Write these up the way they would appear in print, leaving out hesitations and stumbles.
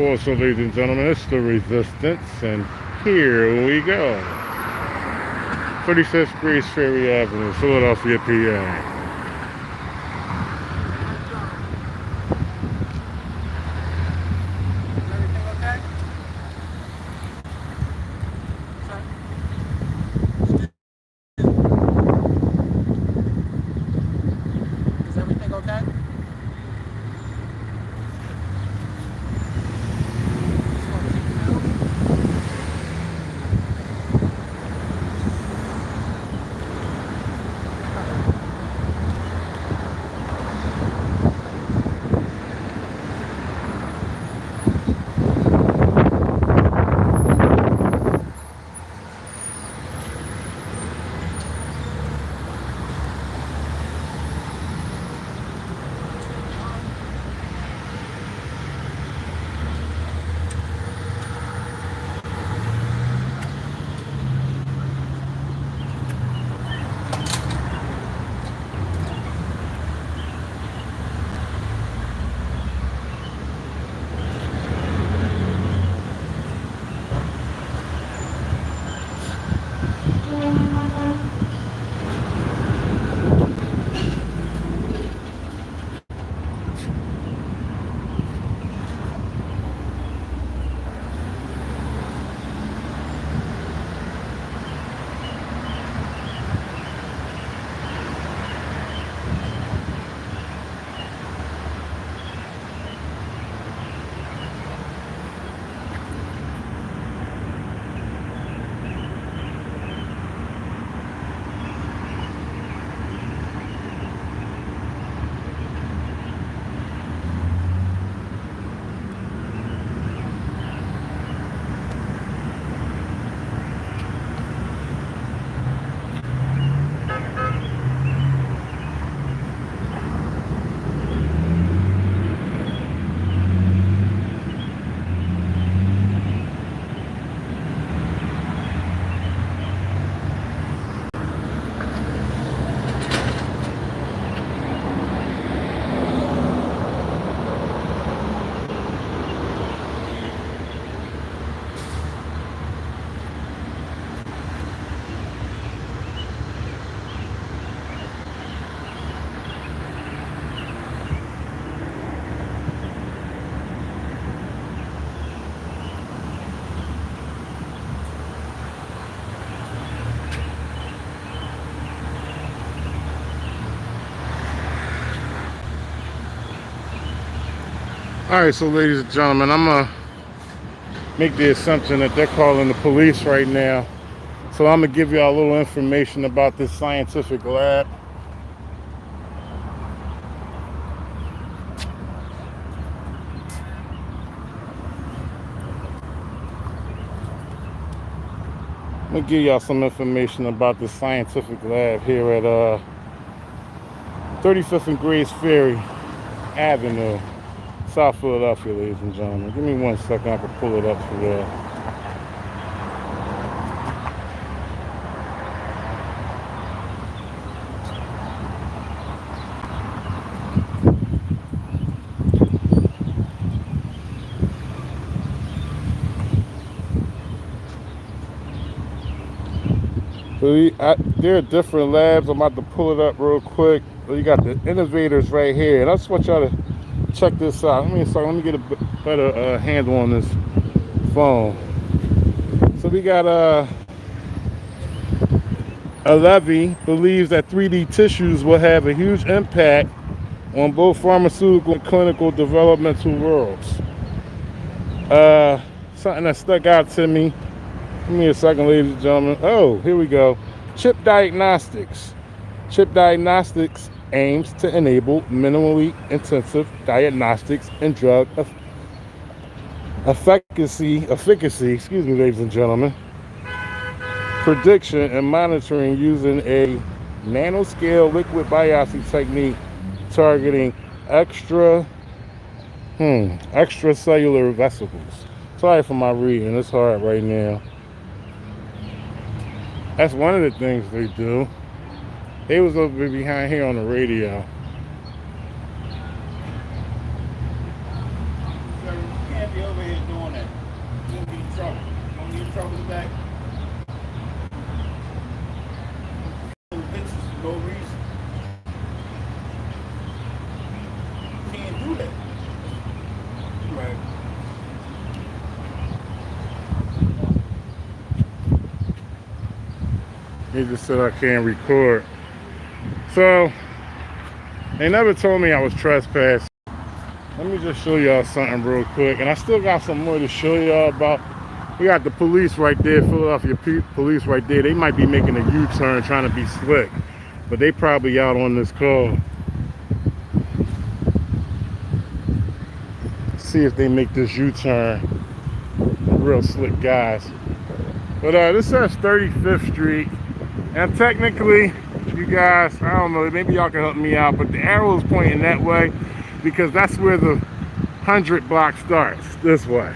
Also, ladies and gentlemen, it's the Resistance, and here we go. 35th Grace Ferry Avenue, Philadelphia, PA. Alright, so ladies and gentlemen, I'm going to make the assumption that they're calling the police right now. So I'm going to give you all a little information about this scientific lab. I'm going to give y'all some information about this scientific lab here at 35th and Grace Ferry Avenue, South Philadelphia, ladies and gentlemen. Give me 1 second, I can pull it up for you. So there are different labs. I'm about to pull it up real quick. You got the innovators right here, and I just want y'all to check this out. Let me get a better handle on this phone. So we got a levy believes that 3D tissues will have a huge impact on both pharmaceutical and clinical developmental worlds. Something that stuck out to me. Give me a second, ladies and gentlemen. Oh, here we go. Chip diagnostics. Chip diagnostics aims to enable minimally intensive diagnostics and drug efficacy, excuse me, ladies and gentlemen, prediction and monitoring using a nanoscale liquid biopsy technique targeting extracellular vesicles. Sorry for my reading, it's hard right now. That's one of the things they do. They was over behind here on the radio. Sir, you can't be over here back pictures for no reason. You can't do that. Right. He just said I can't record. So, they never told me I was trespassing. Let me just show y'all something real quick. And I still got some more to show y'all about. We got the police right there, Philadelphia police right there. They might be making a U-turn trying to be slick. But they probably out on this call. See if they make this U-turn. Real slick guys. But this says 35th Street. And technically, you guys, I don't know, maybe y'all can help me out, but the arrow is pointing that way because that's where the 100 block starts, this way.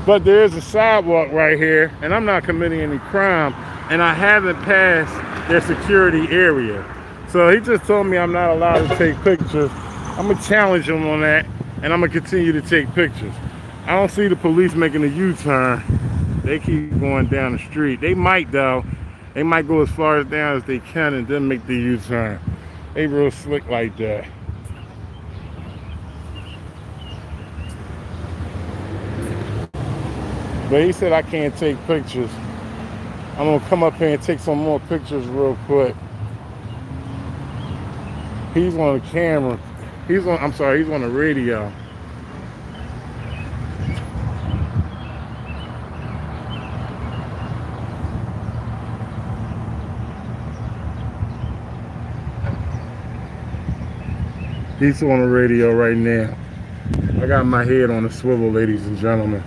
But there is a sidewalk right here, and I'm not committing any crime, and I haven't passed their security area. So he just told me I'm not allowed to take pictures. I'm gonna challenge him on that, and I'm gonna continue to take pictures. I don't see the police making a U-turn. They keep going down the street. They might though. They might go as far as down as they can and then make the U-turn. They real slick like that. But he said I can't take pictures. I'm gonna come up here and take some more pictures real quick. He's on the camera. He's on the radio. He's on the radio right now. I got my head on a swivel, ladies and gentlemen.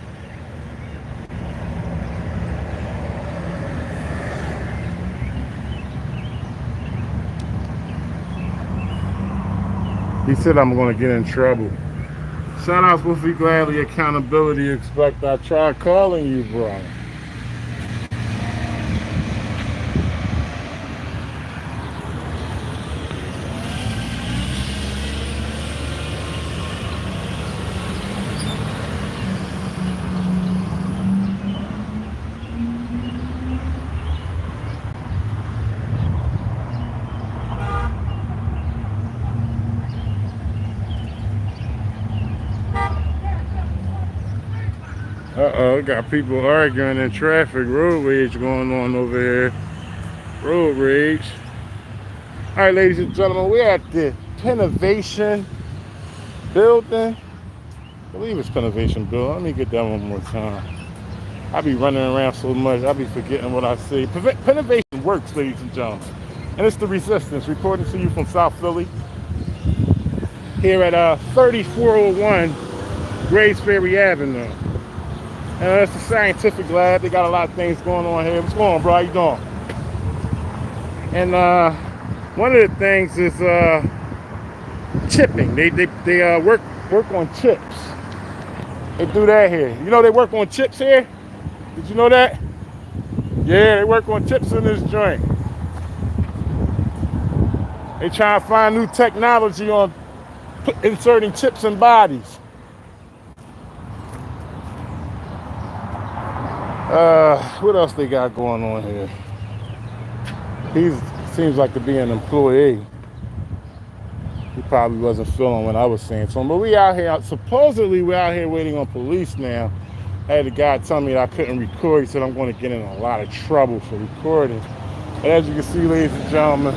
He said I'm gonna get in trouble. Shout out Wolfie Gladly, accountability expect. I tried calling you, bro. Uh-oh, got people arguing in traffic. Road rage going on over here. Road rage. All right, ladies and gentlemen, we're at the Pinnovation building. I believe it's Pinnovation building. Let me get that one more time. I be running around so much, I be forgetting what I see. Pinnovation works, ladies and gentlemen. And it's the Resistance, reporting to you from South Philly. Here at 3401 Grays Ferry Avenue. It's a scientific lab. They got a lot of things going on here. What's going on, bro? How you doing? And one of the things is chipping. They work on chips. They do that here. You know they work on chips here? Did you know that? Yeah, they work on chips in this joint. They try to find new technology on inserting chips in bodies. What else they got going on here? He seems like to be an employee. He probably wasn't feeling what I was saying to him. But we out here, supposedly we're out here waiting on police now. I had a guy tell me that I couldn't record. He said I'm going to get in a lot of trouble for recording. But as you can see, ladies and gentlemen,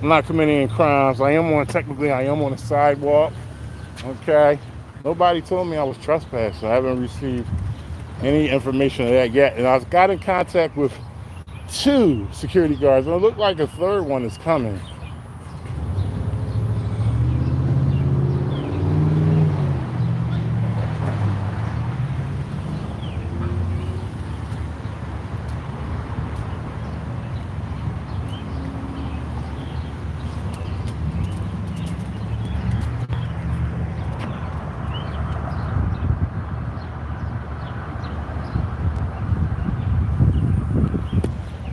I'm not committing any crimes. Technically I am on a sidewalk. Okay. Nobody told me I was trespassing. I haven't received any information of that yet. And I got in contact with 2 security guards, and it looked like a third one is coming.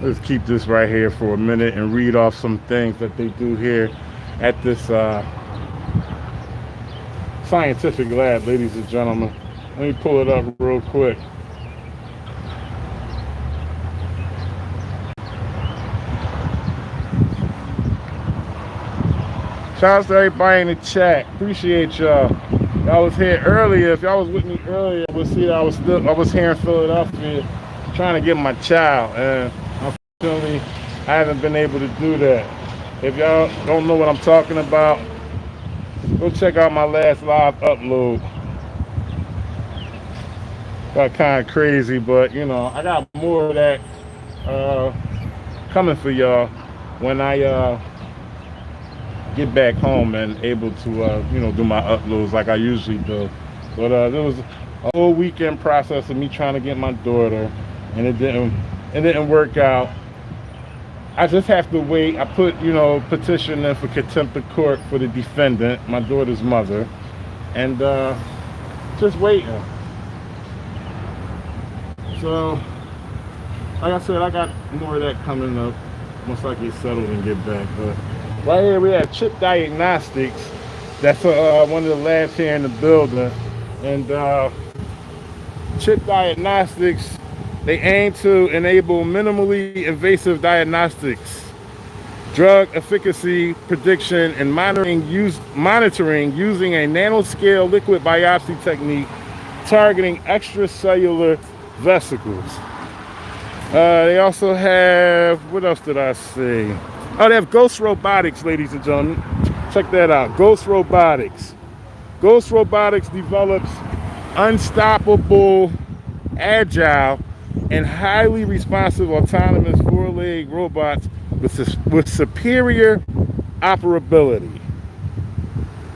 Let's keep this right here for a minute and read off some things that they do here at this scientific lab, ladies and gentlemen. Let me pull it up real quick. Shout out to everybody in the chat. Appreciate y'all. Y'all was here earlier. If y'all was with me earlier, we'll see that I was here in Philadelphia trying to get my child, and unfortunately I haven't been able to do that. If y'all don't know what I'm talking about, go check out my last live upload. Got kind of crazy, but you know, I got more of that coming for y'all when I get back home and able to you know, do my uploads like I usually do. But there was a whole weekend process of me trying to get my daughter, and it didn't work out. I just have to wait. I put, you know, petition in for contempt of court for the defendant, my daughter's mother, and just waiting. So, like I said, I got more of that coming up once I get settled and get back. But right here we have Chip Diagnostics. That's one of the labs here in the building. And Chip Diagnostics, they aim to enable minimally invasive diagnostics, drug efficacy prediction, and monitoring using a nanoscale liquid biopsy technique targeting extracellular vesicles. They also have, what else did I say? Oh, they have Ghost Robotics, ladies and gentlemen. Check that out, Ghost Robotics. Ghost Robotics develops unstoppable, agile, and highly responsive autonomous four-leg robots with superior operability.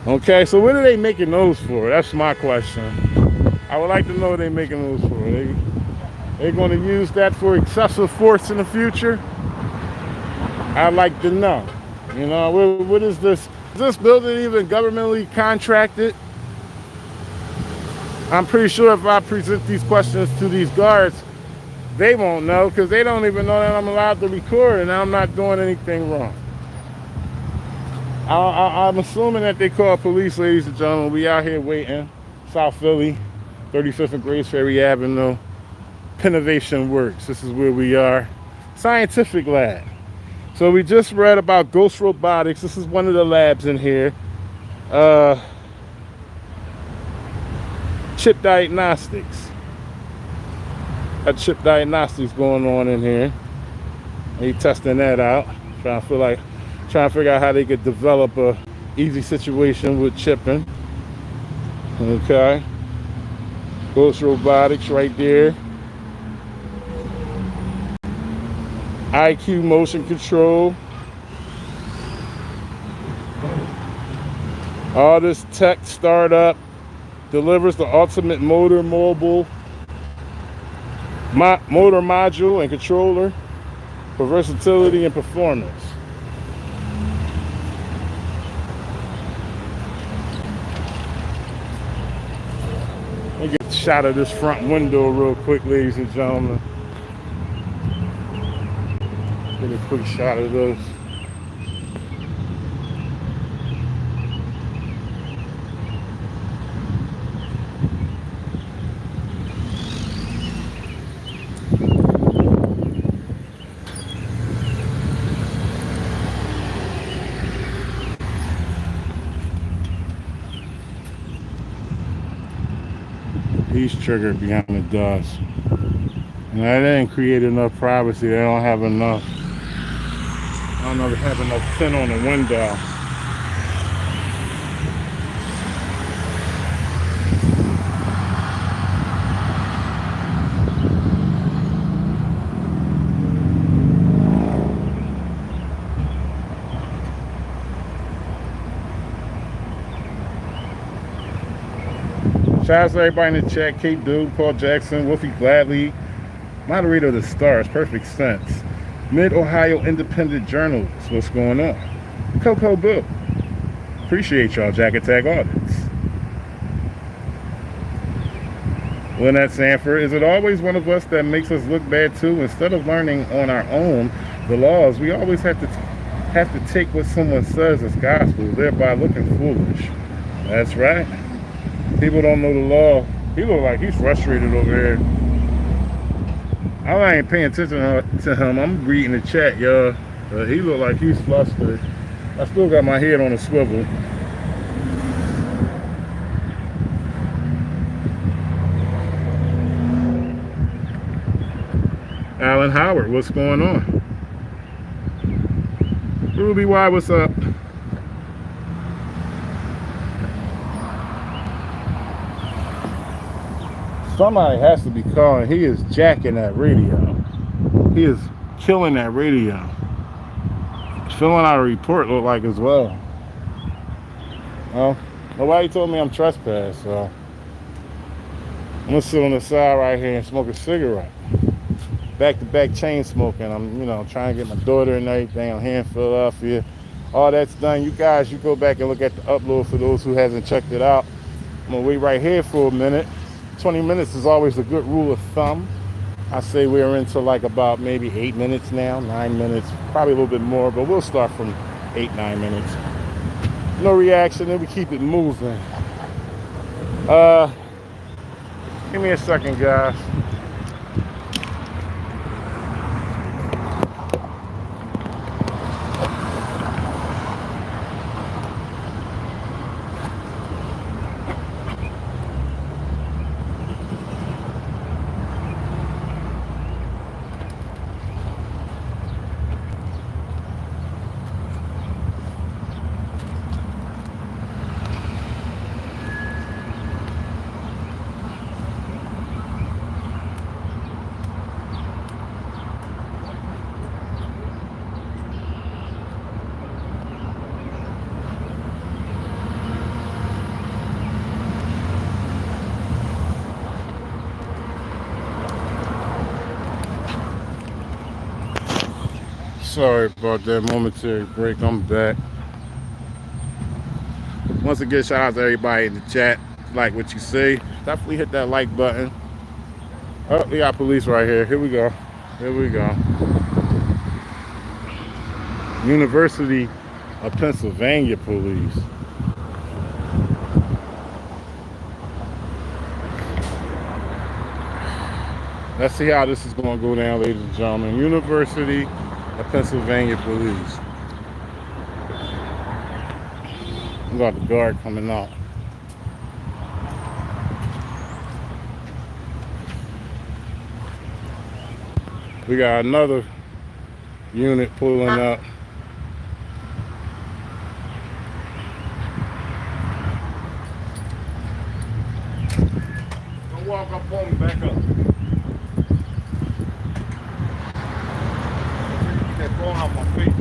Okay, so what are they making those for? That's my question. I would like to know what they're making those for. They're going to use that for excessive force in the future? I'd like to know. You know, what is this? Is this building even governmentally contracted? I'm pretty sure if I present these questions to these guards, they won't know, because they don't even know that I'm allowed to record and I'm not doing anything wrong. I'm assuming that they call police, ladies and gentlemen. We out here waiting. South Philly, 35th and Grace Ferry Avenue. Pinnovation Works. This is where we are. Scientific lab. So we just read about Ghost Robotics. This is one of the labs in here. Chip Diagnostics. Got Chip Diagnostics going on in here. They testing that out. Trying to figure out how they could develop a easy situation with chipping. Okay. Ghost Robotics right there. IQ Motion Control. Audit Tech startup delivers the ultimate motor module and controller for versatility and performance. Let me get a shot of this front window real quick, ladies and gentlemen. Get a quick shot of this. He's triggered behind the dust. And that didn't create enough privacy. They don't have enough. I don't know if they have enough tint on the window. Shout out to everybody in the chat. Kate Dude, Paul Jackson, Wolfie Gladly, moderator of the Stars, Perfect Sense, Mid-Ohio Independent Journalist, what's going on? Coco Boo, appreciate y'all. Jacket Tag Audits. Lynette Sanford, is it always one of us that makes us look bad too? Instead of learning on our own the laws, we always have to take what someone says as gospel, thereby looking foolish. That's right. People don't know the law. He look like he's frustrated over there. I ain't paying attention to him. I'm reading the chat, y'all. He look like he's flustered. I still got my head on a swivel. Alan Howard, what's going on? Ruby Y, what's up? Somebody has to be calling. He is jacking that radio. He is killing that radio. Filling out a report, look like, as well. Well, nobody told me I'm trespassed, so I'm gonna sit on the side right here and smoke a cigarette. Back-to-back chain smoking. I'm, trying to get my daughter and everything. I'm here in Philadelphia. All that's done. You guys, you go back and look at the upload for those who hasn't checked it out. I'm gonna wait right here for a minute. 20 minutes is always a good rule of thumb. I say we're into like about maybe 8 minutes now, 9 minutes, probably a little bit more, but we'll start from 8-9 minutes. No reaction, then we keep it moving. Give me a second, guys. Sorry about that momentary break. I'm back. Once again, shout out to everybody in the chat. Like what you see, definitely hit that like button. Oh, we got police right here. Here we go. Here we go. University of Pennsylvania police. Let's see how this is going to go down, ladies and gentlemen. University of Pennsylvania police. We got the guard coming out. We got another unit pulling up. Don't walk up on me, back up. Get that phone off my face.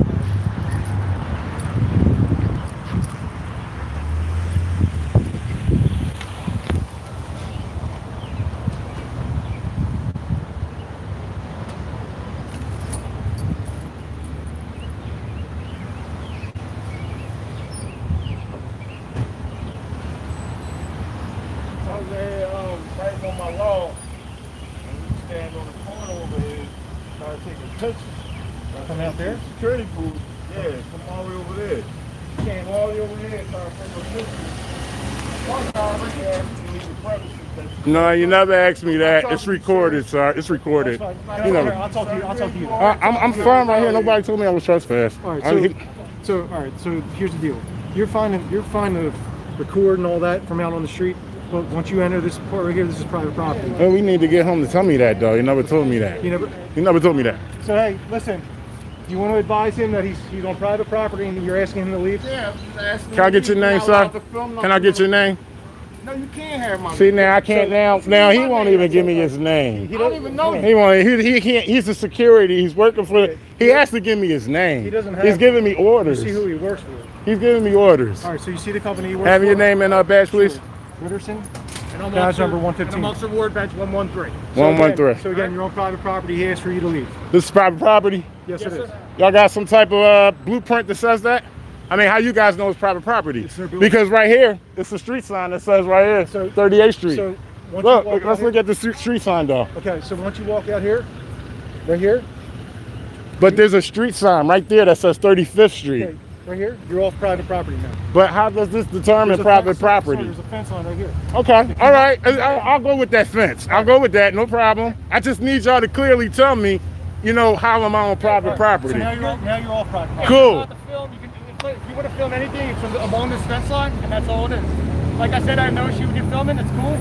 Right on my lawn, and we stand on the corner over here, try to take a picture. Come out there? Security booth, yeah, come all the way over there. He came all the way over here trying to take a picture. One time he asked me to leave the premises. No, you never asked me that. It's recorded, sir. It's recorded. You know, I'll talk to you. I'm fine right here. Nobody told me I was trespassed. All right, so here's the deal. You're fine to record and all that from out on the street. But once you enter this part right here, this is private property. Well, we need to get home to tell me that, though. You never told me that. You never told me that. So, hey, listen. You want to advise him that he's on private property and you're asking him to leave? Yeah. Can I get your name, sir? Can I get your name? No, you can't have my. See, now I can't. Now he won't even give me his name. He don't even know. He won't. He can't. He's a security. He's working for. He has to give me his name. He doesn't have. He's giving me orders. You see who he works for. He's giving me orders. All right. So you see the company he works for. Have your name and badge, please. Witterson. Badge number 115. And I'm Officer Ward, badge 113. 113. So again, you're on private property. He asked for you to leave. This is private property? Yes, it is. Y'all got some type of blueprint that says that? I mean, how you guys know it's private property? Because right here, it's a street sign that says right here, 38th Street. So look, let's look at the street sign, though. Okay, so once you walk out here, right here. But there's a street sign right there that says 35th Street. Okay, right here, you're off private property now. But how does this determine private property? There's a fence line right here. Okay, all right. I'll go with that fence. I'll go with that, no problem. I just need y'all to clearly tell me, how am I on private property? So now you're off private property. Cool. if you want to film anything, it's along this fence line, and that's all it is. Like I said, I have no issue with you filming. It's cool.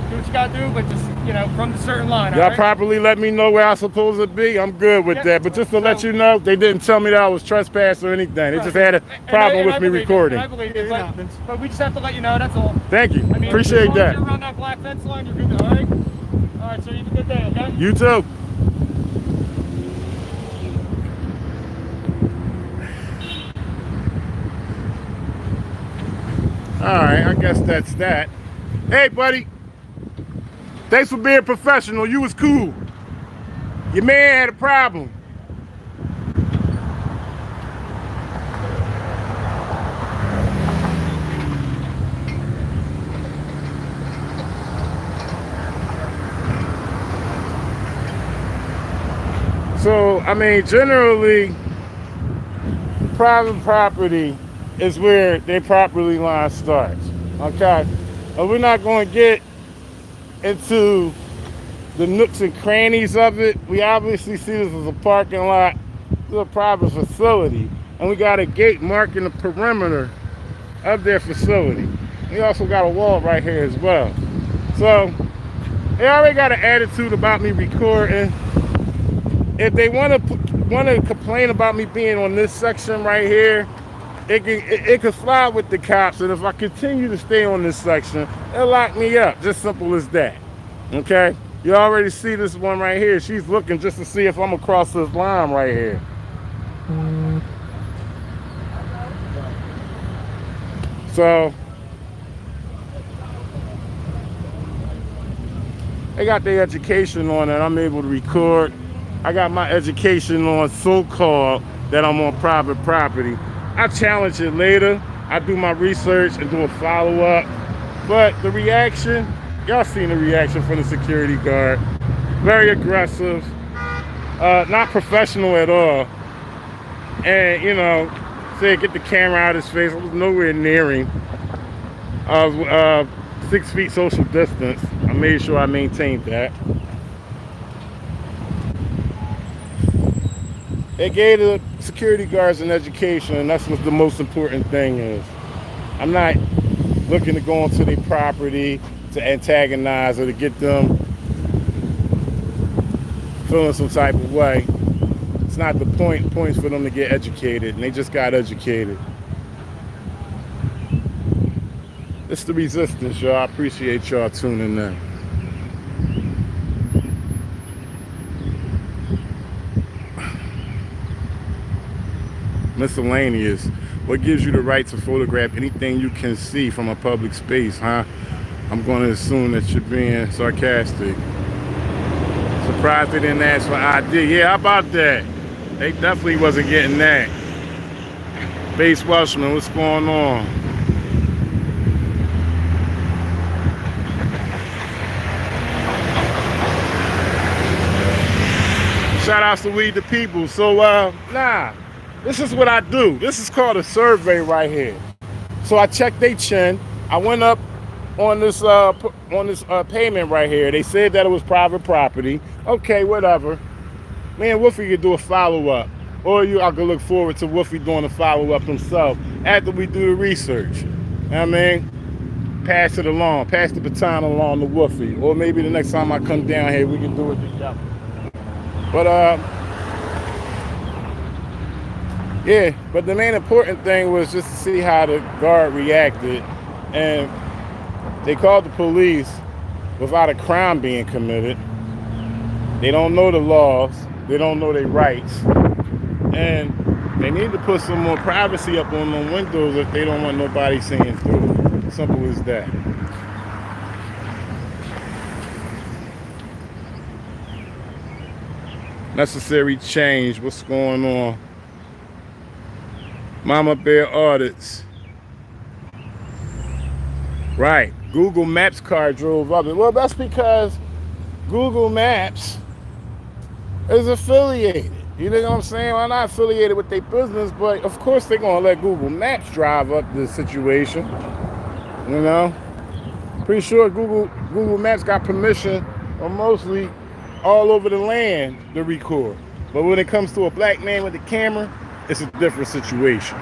Do what you gotta do, but just, you know, from the certain line. Y'all all right? properly let me know where I'm supposed to be. I'm good with Yeah. that. But just to let you know, they didn't tell me that I was trespassing or anything. They just had a problem with me recording. I believe It it, happens. but we just have to let you know, that's all. Thank you. I mean, Appreciate as long as that. you're around that black fence line, you're good, all right? All right, so you have a good day, okay? You too. All right, I guess that's that. Hey, buddy. Thanks for being professional. You was cool. Your man had a problem. So, I mean, generally, private property is where their property line starts, okay? And we're not going to get into the nooks and crannies of it. We obviously see this as a parking lot. It's a private facility, and we got a gate marking the perimeter of their facility. We also got a wall right here as well. So, they already got an attitude about me recording. If they want to complain about me being on this section right here, it could fly with the cops, and if I continue to stay on this section, they'll lock me up. Just simple as that. Okay? You already see this one right here. She's looking just to see if I'm across this line right here. So they got their education on it. I'm able to record. I got my education on so-called that I'm on private property. I challenge it later. I do my research and do a follow-up. But the reaction, y'all seen the reaction from the security guard. Very aggressive, not professional at all. And, you know, said get the camera out of his face. I was nowhere near him. I was 6 feet social distance. I made sure I maintained that. They gave the security guards an education, and that's what the most important thing is. I'm not looking to go onto their property to antagonize or to get them feeling some type of way. It's not the point. The point's for them to get educated, and they just got educated. It's the resistance, y'all. I appreciate y'all tuning in. Miscellaneous. What gives you the right to photograph anything you can see from a public space, huh? I'm going to assume that you're being sarcastic. Surprised they didn't ask for ID. Yeah, how about that? They definitely wasn't getting that. Base Welshman, what's going on? Shout outs to We the People. So, this is what I do. This is called a survey right here. So I checked their chin. I went up on this payment right here. They said that it was private property. Okay, whatever. Me and Wolfie could do a follow-up. Or I could look forward to Wolfie doing a follow-up himself after we do the research. You know what I mean? Pass it along. Pass the baton along to Wolfie. Or maybe the next time I come down here, we can do it together. But, yeah, but the main important thing was just to see how the guard reacted. And they called the police without a crime being committed. They don't know the laws. They don't know their rights. And they need to put some more privacy up on the windows if they don't want nobody seeing through. Simple as that. Necessary change. What's going on? Mama Bear Audits. Right. Google Maps car drove up. Well, that's because Google Maps is affiliated. You know what I'm saying? I'm not affiliated with their business, but of course they're going to let Google Maps drive up the situation. You know? Pretty sure Google Maps got permission, or mostly all over the land, to record. But when it comes to a black man with a camera, it's a different situation.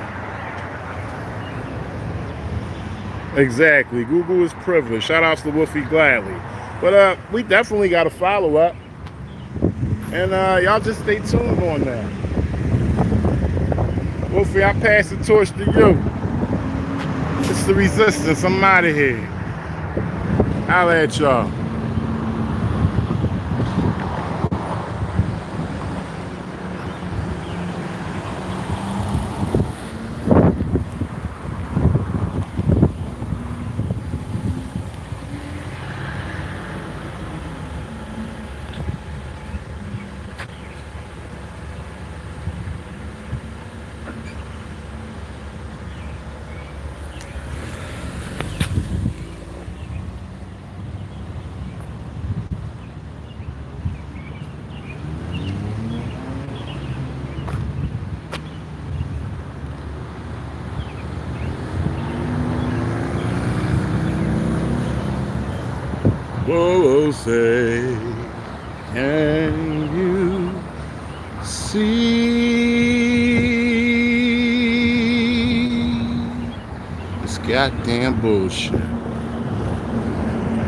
Exactly. Google is privileged. Shout outs to Wolfie Gladly. But we definitely got a follow up. And y'all just stay tuned on that. Wolfie, I pass the torch to you. It's the resistance. I'm out of here. I'll at y'all. Whoa, say, can you see this goddamn bullshit?